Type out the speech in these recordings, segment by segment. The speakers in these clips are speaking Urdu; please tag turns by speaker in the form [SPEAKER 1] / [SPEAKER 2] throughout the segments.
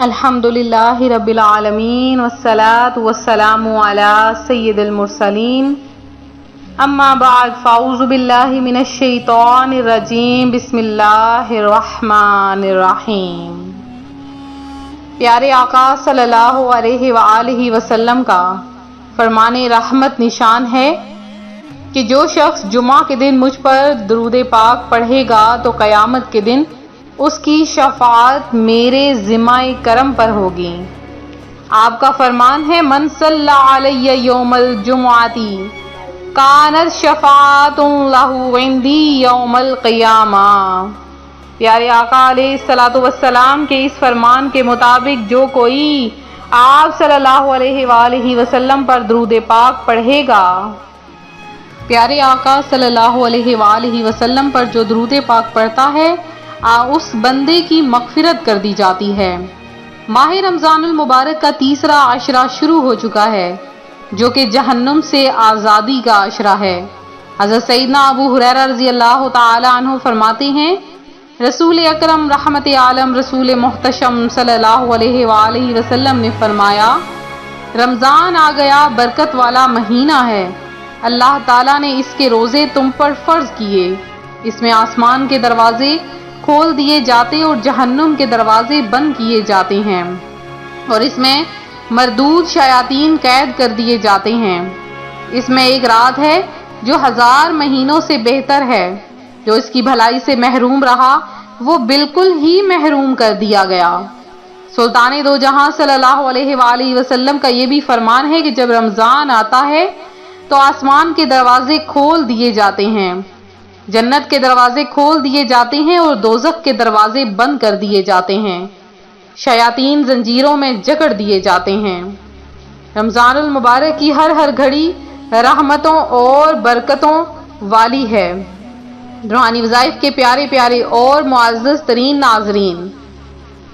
[SPEAKER 1] الحمدللہ رب العالمین والصلاة والسلام علی سید المرسلین اما بعد فاعوذ باللہ من الشیطان الرجیم بسم اللہ الرحمن الرحیم۔ پیارے آقا صلی اللہ علیہ وآلہ وسلم کا فرمان رحمت نشان ہے کہ جو شخص جمعہ کے دن مجھ پر درود پاک پڑھے گا تو قیامت کے دن اس کی شفاعت میرے ذمہ کرم پر ہوگی۔ آپ کا فرمان ہے من صلی علی یوم الجمعتی کانت شفاعت لہ عندی یوم القیامہ۔ پیارے آقا علیہ الصلوۃ والسلام کے اس فرمان کے مطابق جو کوئی آپ صلی اللہ علیہ وآلہ وسلم پر درود پاک پڑھے گا، پیارے آقا صلی اللہ علیہ وآلہ وسلم پر جو درود پاک پڑھتا ہے اس بندے کی مغفرت کر دی جاتی ہے۔ ماہ رمضان المبارک کا تیسرا عشرہ شروع ہو چکا ہے جو کہ جہنم سے آزادی کا عشرہ ہے۔ حضرت سیدنا ابو ہریرہ رضی اللہ تعالی عنہ فرماتے ہیں رسول اکرم رحمت عالم رسول محتشم صلی اللہ علیہ وآلہ وسلم نے فرمایا رمضان آ گیا، برکت والا مہینہ ہے، اللہ تعالیٰ نے اس کے روزے تم پر فرض کیے، اس میں آسمان کے دروازے کھول دیے جاتے اور جہنم کے دروازے بند کیے جاتے ہیں، اور اس میں مردود شیاطین قید کر دیے جاتے ہیں۔ اس میں ایک رات ہے جو 1000 مہینوں سے بہتر ہے، جو اس کی بھلائی سے محروم رہا وہ بالکل ہی محروم کر دیا گیا۔ سلطان دو جہاں صلی اللہ علیہ وآلہ وسلم کا یہ بھی فرمان ہے کہ جب رمضان آتا ہے تو آسمان کے دروازے کھول دیے جاتے ہیں، جنت کے دروازے کھول دیے جاتے ہیں اور دوزخ کے دروازے بند کر دیے جاتے ہیں، شیاطین زنجیروں میں جکڑ دیے جاتے ہیں۔ رمضان المبارک کی ہر گھڑی رحمتوں اور برکتوں والی ہے۔ روحانی وظائف کے پیارے پیارے اور معزز ترین ناظرین،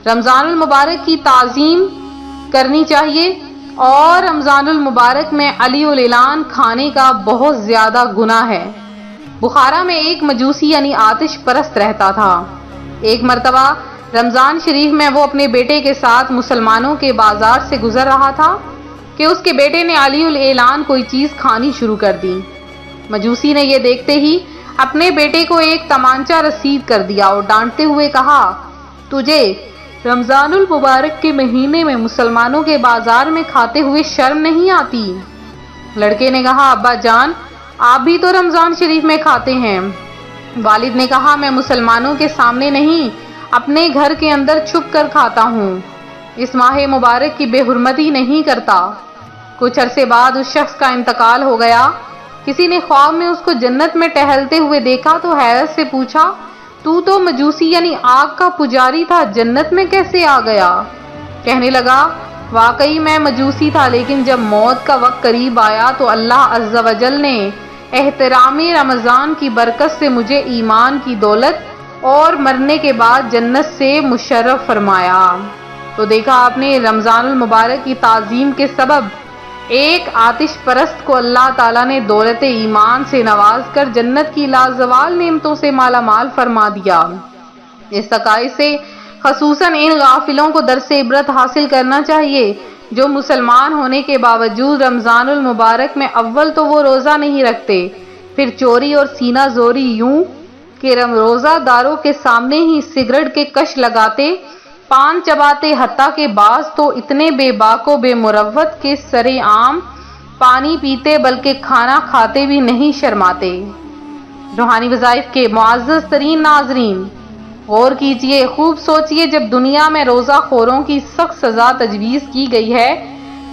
[SPEAKER 1] رمضان المبارک کی تعظیم کرنی چاہیے، اور رمضان المبارک میں علی الاعلان کھانے کا بہت زیادہ گناہ ہے۔ بخارا میں ایک مجوسی یعنی آتش پرست رہتا تھا۔ ایک مرتبہ رمضان شریف میں وہ اپنے بیٹے کے ساتھ مسلمانوں کے بازار سے گزر رہا تھا کہ اس کے بیٹے نے علی الاعلان کوئی چیز کھانی شروع کر دی۔ مجوسی نے یہ دیکھتے ہی اپنے بیٹے کو ایک تمانچہ رسید کر دیا اور ڈانٹتے ہوئے کہا تجھے رمضان المبارک کے مہینے میں مسلمانوں کے بازار میں کھاتے ہوئے شرم نہیں آتی؟ لڑکے نے کہا ابا جان آپ بھی تو رمضان شریف میں کھاتے ہیں۔ والد نے کہا میں مسلمانوں کے سامنے نہیں اپنے گھر کے اندر چھپ کر کھاتا ہوں، اس ماہ مبارک کی بے حرمتی نہیں کرتا۔ کچھ عرصے بعد اس شخص کا انتقال ہو گیا۔ کسی نے خواب میں اس کو جنت میں ٹہلتے ہوئے دیکھا تو حیرت سے پوچھا تو مجوسی یعنی آگ کا پجاری تھا، جنت میں کیسے آ گیا؟ کہنے لگا واقعی میں مجوسی تھا، لیکن جب موت کا وقت قریب آیا تو اللہ عز و جل نے احترام رمضان کی برکت سے مجھے ایمان کی دولت اور مرنے کے بعد جنت سے مشرف فرمایا۔ تو دیکھا آپ نے رمضان المبارک کی تعظیم کے سبب ایک آتش پرست کو اللہ تعالیٰ نے دولت ایمان سے نواز کر جنت کی لازوال نعمتوں سے مالا مال فرما دیا۔ اس عقائد سے خصوصاً ان غافلوں کو درس عبرت حاصل کرنا چاہیے جو مسلمان ہونے کے باوجود رمضان المبارک میں اول تو وہ روزہ نہیں رکھتے، پھر چوری اور سینہ زوری یوں کہ روزہ داروں کے سامنے ہی سگریٹ کے کش لگاتے، پان چباتے، حتیٰ کہ بعض تو اتنے بے باک و بے مروت کے سرے عام پانی پیتے بلکہ کھانا کھاتے بھی نہیں شرماتے۔ روحانی وظائف کے معزز ترین ناظرین غور کیجئے، خوب سوچئے، جب دنیا میں روزہ خوروں کی سخت سزا تجویز کی گئی ہے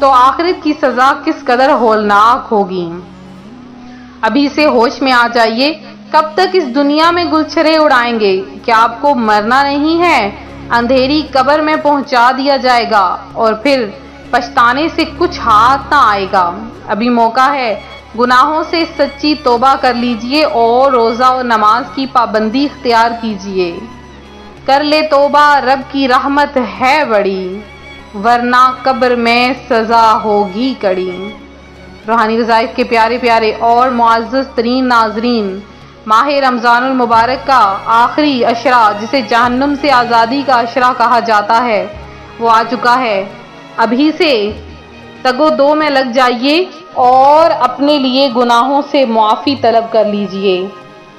[SPEAKER 1] تو آخرت کی سزا کس قدر ہولناک ہوگی۔ ابھی سے ہوش میں آ جائیے، کب تک اس دنیا میں گلچھرے اڑائیں گے؟ کیا آپ کو مرنا نہیں ہے؟ اندھیری قبر میں پہنچا دیا جائے گا اور پھر پچھتانے سے کچھ ہاتھ نہ آئے گا۔ ابھی موقع ہے، گناہوں سے سچی توبہ کر لیجئے اور روزہ و نماز کی پابندی اختیار کیجئے۔ کر لے توبہ، رب کی رحمت ہے بڑی، ورنہ قبر میں سزا ہوگی کڑی۔ روحانی وظائف کے پیارے پیارے اور معزز ترین ناظرین، ماہ رمضان المبارک کا آخری عشرہ جسے جہنم سے آزادی کا عشرہ کہا جاتا ہے، وہ آ چکا ہے۔ ابھی سے تگو دو میں لگ جائیے اور اپنے لیے گناہوں سے معافی طلب کر لیجئے۔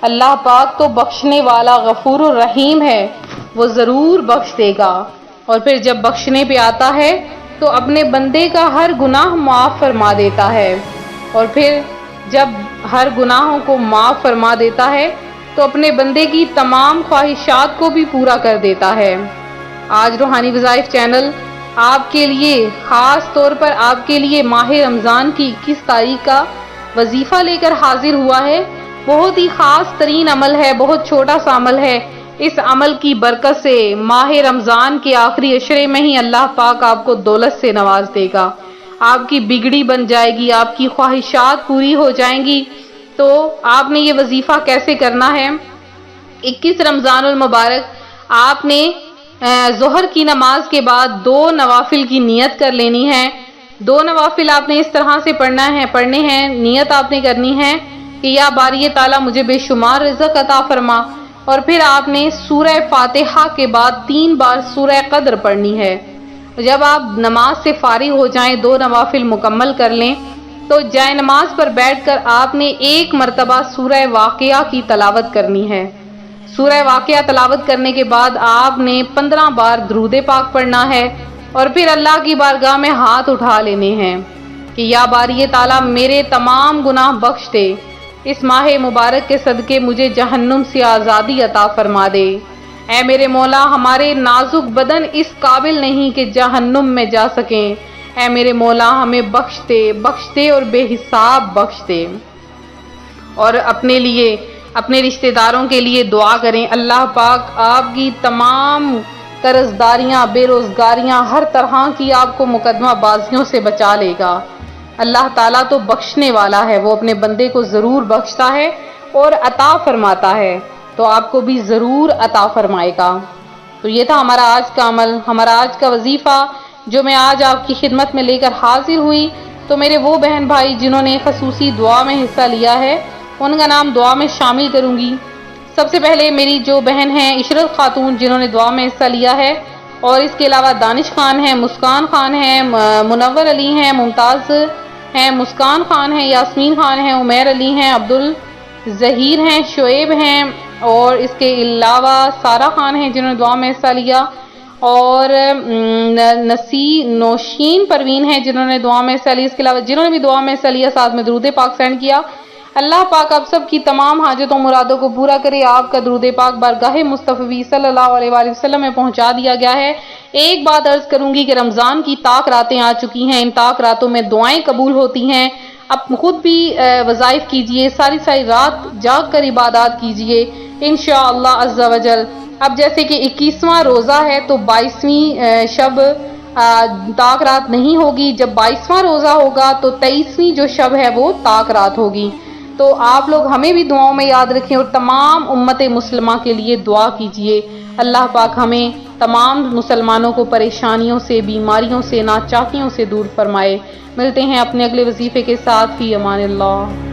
[SPEAKER 1] اللہ پاک تو بخشنے والا غفور الرحیم ہے، وہ ضرور بخش دے گا۔ اور پھر جب بخشنے پہ آتا ہے تو اپنے بندے کا ہر گناہ معاف فرما دیتا ہے، اور پھر جب ہر گناہوں کو معاف فرما دیتا ہے تو اپنے بندے کی تمام خواہشات کو بھی پورا کر دیتا ہے۔ آج روحانی وظائف چینل آپ کے لیے خاص طور پر آپ کے لیے ماہ رمضان کی 21 تاریخ کا وظیفہ لے کر حاضر ہوا ہے۔ بہت ہی خاص ترین عمل ہے، بہت چھوٹا سا عمل ہے۔ اس عمل کی برکت سے ماہ رمضان کے آخری عشرے میں ہی اللہ پاک آپ کو دولت سے نواز دے گا، آپ کی بگڑی بن جائے گی، آپ کی خواہشات پوری ہو جائیں گی۔ تو آپ نے یہ وظیفہ کیسے کرنا ہے؟ 21 رمضان المبارک آپ نے ظہر کی نماز کے بعد 2 نوافل کی نیت کر لینی ہے۔ 2 نوافل آپ نے اس طرح سے پڑھنے ہیں، نیت آپ نے کرنی ہے کہ یا باری تعالیٰ مجھے بے شمار رزق عطا فرما، اور پھر آپ نے سورہ فاتحہ کے بعد 3 بار سورہ قدر پڑھنی ہے۔ جب آپ نماز سے فارغ ہو جائیں، 2 نوافل مکمل کر لیں، تو جائے نماز پر بیٹھ کر آپ نے 1 مرتبہ سورہ واقعہ کی تلاوت کرنی ہے۔ سورہ واقعہ تلاوت کرنے کے بعد آپ نے 15 بار درود پاک پڑھنا ہے، اور پھر اللہ کی بارگاہ میں ہاتھ اٹھا لینے ہیں کہ یا باری تعالیٰ میرے تمام گناہ بخش دے، اس ماہ مبارک کے صدقے مجھے جہنم سے آزادی عطا فرما دے۔ اے میرے مولا، ہمارے نازک بدن اس قابل نہیں کہ جہنم میں جا سکیں، اے میرے مولا ہمیں بخش دے اور بے حساب بخش دے۔ اور اپنے لیے، اپنے رشتہ داروں کے لیے دعا کریں، اللہ پاک آپ کی تمام قرض داریاں، بے روزگاریاں، ہر طرح کی آپ کو مقدمہ بازیوں سے بچا لے گا۔ اللہ تعالیٰ تو بخشنے والا ہے، وہ اپنے بندے کو ضرور بخشتا ہے اور عطا فرماتا ہے، تو آپ کو بھی ضرور عطا فرمائے گا۔ تو یہ تھا ہمارا آج کا عمل، ہمارا آج کا وظیفہ جو میں آج آپ کی خدمت میں لے کر حاضر ہوئی۔ تو میرے وہ بہن بھائی جنہوں نے خصوصی دعا میں حصہ لیا ہے، ان کا نام دعا میں شامل کروں گی۔ سب سے پہلے میری جو بہن ہیں عشرت خاتون، جنہوں نے دعا میں حصہ لیا ہے، اور اس کے علاوہ دانش خان ہیں، مسکان خان ہیں، منور علی ہیں، ممتاز ہیں، مسکان خان ہیں، یاسمین خان ہیں، عمیر علی ہیں، عبدالظہیر ہیں، شعیب ہیں، اور اس کے علاوہ سارہ خان ہیں جنہوں نے دعا میں حصہ لیا، اور نوشین پروین ہیں جنہوں نے دعا میں حصہ لیا۔ اس کے علاوہ جنہوں نے بھی دعا میں حصہ لیا ساتھ میں درود پاک سینڈ کیا، اللہ پاک آپ سب کی تمام حاجتوں مرادوں کو پورا کرے۔ آپ کا درود پاک بارگاہ مصطفی صلی اللہ علیہ وآلہ وسلم میں پہنچا دیا گیا ہے۔ ایک بات عرض کروں گی کہ رمضان کی طاق راتیں آ چکی ہیں، ان طاق راتوں میں دعائیں قبول ہوتی ہیں۔ اب خود بھی وظائف کیجئے، ساری رات جاگ کر عبادات کیجئے انشاءاللہ عز و جل۔ اب جیسے کہ 21واں روزہ ہے تو 22ویں شب طاق رات نہیں ہوگی، جب 22واں روزہ ہوگا تو 23ویں جو شب ہے وہ طاق رات ہوگی۔ تو آپ لوگ ہمیں بھی دعاؤں میں یاد رکھیں اور تمام امت مسلمہ کے لیے دعا کیجئے، اللہ پاک ہمیں تمام مسلمانوں کو پریشانیوں سے، بیماریوں سے، ناچاکیوں سے دور فرمائے۔ ملتے ہیں اپنے اگلے وظیفے کے ساتھ، فی امان اللہ۔